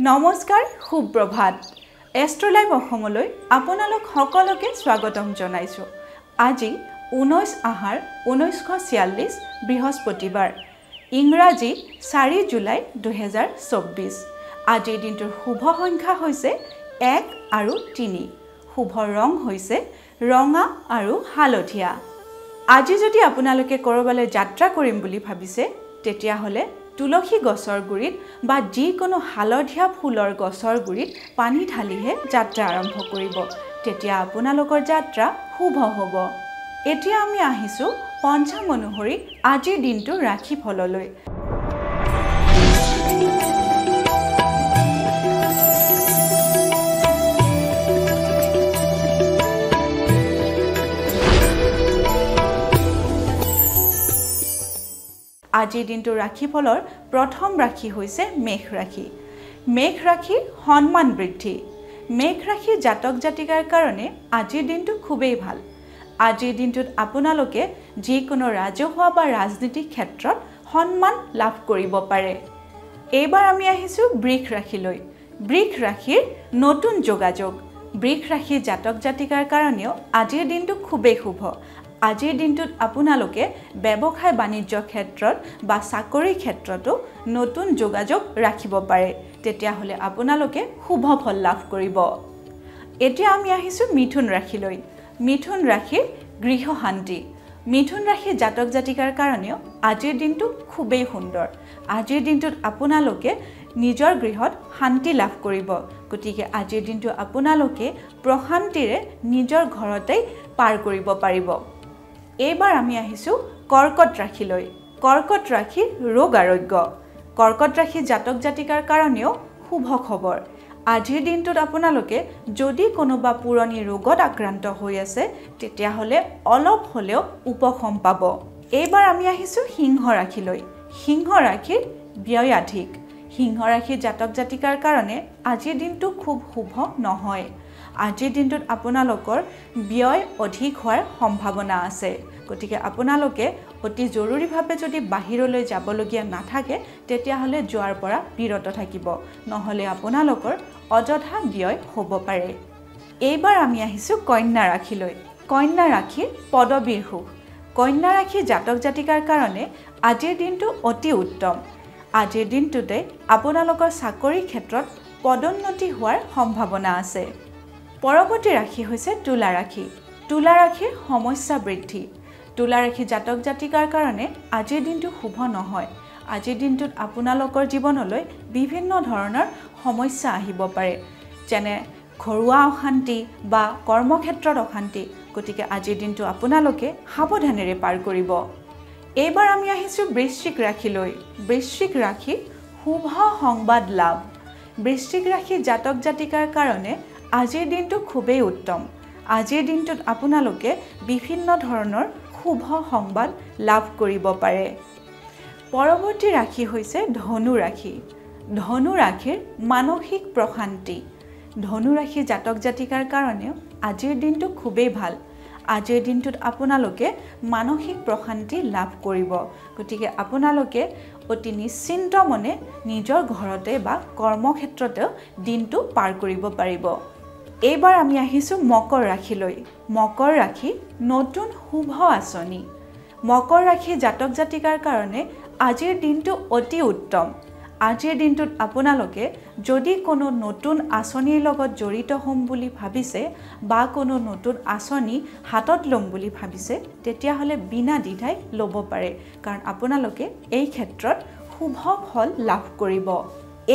নমস্কাৰ সুপ্ৰভাত এষ্ট্ৰলাইভ অসমলৈ আপোনালোক সকলোকে স্বাগতম জনাইছো। আজি 19 আহাৰ 1946 বৃহস্পতিবাৰ ইংৰাজী 4 জুলাই 2024। আজিৰ দিনটোৰ শুভ সংখ্যা হৈছে 1 আৰু 3। শুভ ৰং হৈছে ৰঙা আৰু হালধীয়া। আজি যদি আপোনালোকে কৰবালৈ যাত্ৰা কৰিম বুলি ভাবিছে তেতিয়া হলে তুলসী গছৰ গুৰিত বা যিকোনো হালধীয়া ফুলৰ গছৰ গুৰিত পানী ঢালিহে যাত্ৰা আৰম্ভ কৰিব, তেতিয়া আপোনালোকৰ যাত্ৰা শুভ হ'ব। এতিয়া আমি আহিছো পঞ্চাং অনুসৰি আজিৰ দিনটোৰ ৰাশি ফললৈ। আজিৰ দিনটোৰ ৰাশিফলৰ প্ৰথম ৰাশি হৈছে মেঘ ৰাশি। মেঘ ৰাশিৰ সন্মান বৃদ্ধি। মেঘ ৰাশিৰ জাতক জাতিকাৰ কাৰণে আজিৰ দিনটো খুবেই ভাল। আজিৰ দিনটোত আপোনালোকে যিকোনো ৰাজহুৱা বা ৰাজনীতিক ক্ষেত্ৰত সন্মান লাভ কৰিব পাৰে। এইবাৰ আমি আহিছো বৃষ ৰাশিলৈ। বৃষ ৰাশিৰ নতুন যোগাযোগ। বৃষ ৰাশিৰ জাতক জাতিকাৰ কাৰণেও আজিৰ দিনটো খুবেই শুভ। আজিৰ দিনটোত আপোনালোকে ব্যৱসায় বাণিজ্য ক্ষেত্ৰত বা চাকৰি ক্ষেত্ৰতো নতুন যোগাযোগ ৰাখিব পাৰে, তেতিয়াহ'লে আপোনালোকে শুভ ফল লাভ কৰিব। এতিয়া আমি আহিছো মিথুন ৰাশিলৈ। মিথুন ৰাশিৰ গৃহ শান্তি। মিথুন ৰাশিৰ জাতক জাতিকাৰ কাৰণেও আজিৰ দিনটো খুবেই সুন্দৰ। আজিৰ দিনটোত আপোনালোকে নিজৰ গৃহত শান্তি লাভ কৰিব, গতিকে আজিৰ দিনটো আপোনালোকে প্ৰশান্তিৰে নিজৰ ঘৰতেই পাৰ কৰিব পাৰিব। এইবাৰ আমি আহিছো কৰ্কট ৰাশিলৈ। কৰ্কট ৰাশিৰ ৰোগ আৰোগ্য। কৰ্কট ৰাশিৰ জাতক জাতিকাৰ কাৰণেও শুভ খবৰ। আজিৰ দিনটোত আপোনালোকে যদি কোনোবা পুৰণি ৰোগত আক্ৰান্ত হৈ আছে তেতিয়াহ'লে অলপ হ'লেও উপশম পাব। এইবাৰ আমি আহিছো সিংহ ৰাশিলৈ। সিংহ ৰাশিৰ ব্যয়াধিক। সিংহ ৰাশিৰ জাতক জাতিকাৰ কাৰণে আজিৰ দিনটো খুব শুভ নহয়। আজিৰ দিনটোত আপোনালোকৰ ব্যয় অধিক হোৱাৰ সম্ভাৱনা আছে, গতিকে আপোনালোকে অতি জৰুৰীভাৱে যদি বাহিৰলৈ যাবলগীয়া নাথাকে তেতিয়াহ'লে যোৱাৰ পৰা বিৰত থাকিব, নহ'লে আপোনালোকৰ অযথা ব্যয় হ'ব পাৰে। এইবাৰ আমি আহিছো কন্যা ৰাশিলৈ। কন্যা ৰাশিৰ পদবীৰ সুখ। কন্যা ৰাশিৰ জাতক জাতিকাৰ কাৰণে আজিৰ দিনটো অতি উত্তম। আজিৰ দিনটোতে আপোনালোকৰ চাকৰি ক্ষেত্ৰত পদোন্নতি হোৱাৰ সম্ভাৱনা আছে। পৰৱৰ্তী ৰাশি হৈছে তুলা ৰাশি। তুলা ৰাশিৰ সমস্যা বৃদ্ধি। তুলা ৰাশি জাতক জাতিকাৰ কাৰণে আজিৰ দিনটো শুভ নহয়। আজিৰ দিনটোত আপোনালোকৰ জীৱনলৈ বিভিন্ন ধৰণৰ সমস্যা আহিব পাৰে, যেনে ঘৰুৱা অশান্তি বা কৰ্মক্ষেত্ৰত অশান্তি, গতিকে আজিৰ দিনটো আপোনালোকে সাৱধানেৰে পাৰ কৰিব। এইবাৰ আমি আহিছো বৃশ্চিক ৰাশিলৈ। বৃশ্চিক ৰাশিৰ শুভ সংবাদ লাভ। বৃশ্চিক ৰাশিৰ জাতক জাতিকাৰ কাৰণে আজিৰ দিনটো খুবেই উত্তম। আজিৰ দিনটোত আপোনালোকে বিভিন্ন ধৰণৰ শুভ সংবাদ লাভ কৰিব পাৰে। পৰৱৰ্তী ৰাশি হৈছে ধনু ৰাশি। ধনু ৰাশিৰ মানসিক প্ৰশান্তি। ধনু ৰাশিৰ জাতক জাতিকাৰ কাৰণেও আজিৰ দিনটো খুবেই ভাল। আজিৰ দিনটোত আপোনালোকে মানসিক প্ৰশান্তি লাভ কৰিব, গতিকে আপোনালোকে অতি নিশ্চিন্ত মনে নিজৰ ঘৰতে বা কৰ্মক্ষেত্ৰতেও দিনটো পাৰ কৰিব পাৰিব। এইবাৰ আমি আহিছো মকৰ ৰাশিলৈ। মকৰ ৰাশি নতুন শুভ আঁচনি। মকৰ ৰাশিৰ জাতক জাতিকাৰ কাৰণে আজিৰ দিনটো অতি উত্তম। আজিৰ দিনটোত আপোনালোকে যদি কোনো নতুন আঁচনিৰ লগত জড়িত হ'ম বুলি ভাবিছে বা কোনো নতুন আঁচনি হাতত ল'ম বুলি ভাবিছে তেতিয়াহ'লে বিনা দ্বিধাই ল'ব পাৰে, কাৰণ আপোনালোকে এই ক্ষেত্ৰত শুভ ফল লাভ কৰিব।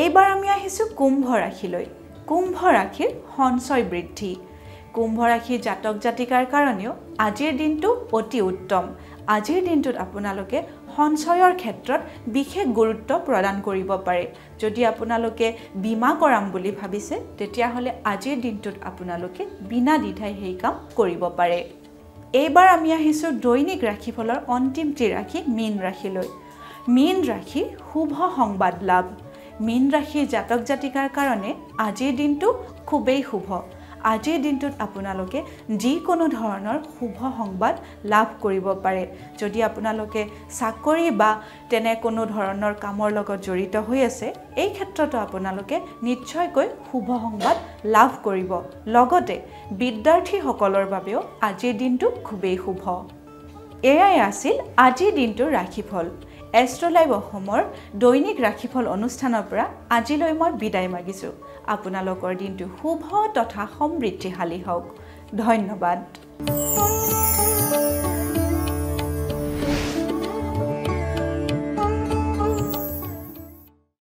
এইবাৰ আমি আহিছো কুম্ভ ৰাশিলৈ। কুম্ভ ৰাশিৰ সঞ্চয় বৃদ্ধি। কুম্ভ ৰাশিৰ জাতক জাতিকাৰ কাৰণেও আজিৰ দিনটো অতি উত্তম। আজিৰ দিনটোত আপোনালোকে সঞ্চয়ৰ ক্ষেত্ৰত বিশেষ গুৰুত্ব প্ৰদান কৰিব পাৰে। যদি আপোনালোকে বীমা কৰাম বুলি ভাবিছে তেতিয়াহ'লে আজিৰ দিনটোত আপোনালোকে বিনা দ্বিধাই সেই কাম কৰিব পাৰে। এইবাৰ আমি আহিছো দৈনিক ৰাশিফলৰ অন্তিমটি ৰাশি মীন ৰাশিলৈ। মীন ৰাশিৰ শুভ সংবাদ লাভ। মীন ৰাশিৰ জাতক জাতিকাৰ কাৰণে আজিৰ দিনটো খুবেই শুভ। আজিৰ দিনটোত আপোনালোকে যিকোনো ধৰণৰ শুভ সংবাদ লাভ কৰিব পাৰে যদি আপোনালোকে চাকৰি বা তেনে কোনো ধৰণৰ কামৰ লগত জড়িত হৈ আছে এই ক্ষেত্ৰতো আপোনালোকে নিশ্চয়কৈ শুভ সংবাদ লাভ কৰিব লগতে বিদ্যাৰ্থীসকলৰ বাবেও আজিৰ দিনটো খুবেই শুভ এয়াই আছিল আজিৰ দিনটোৰ ৰাশিফল এষ্ট্ৰলাইভ অসমৰ দৈনিক ৰাশিফল অনুষ্ঠানৰ পৰা আজিলৈ মই বিদায় মাগিছোঁ আপোনালোকৰ দিনটো শুভ তথা সমৃদ্ধিশালী হওক ধন্যবাদ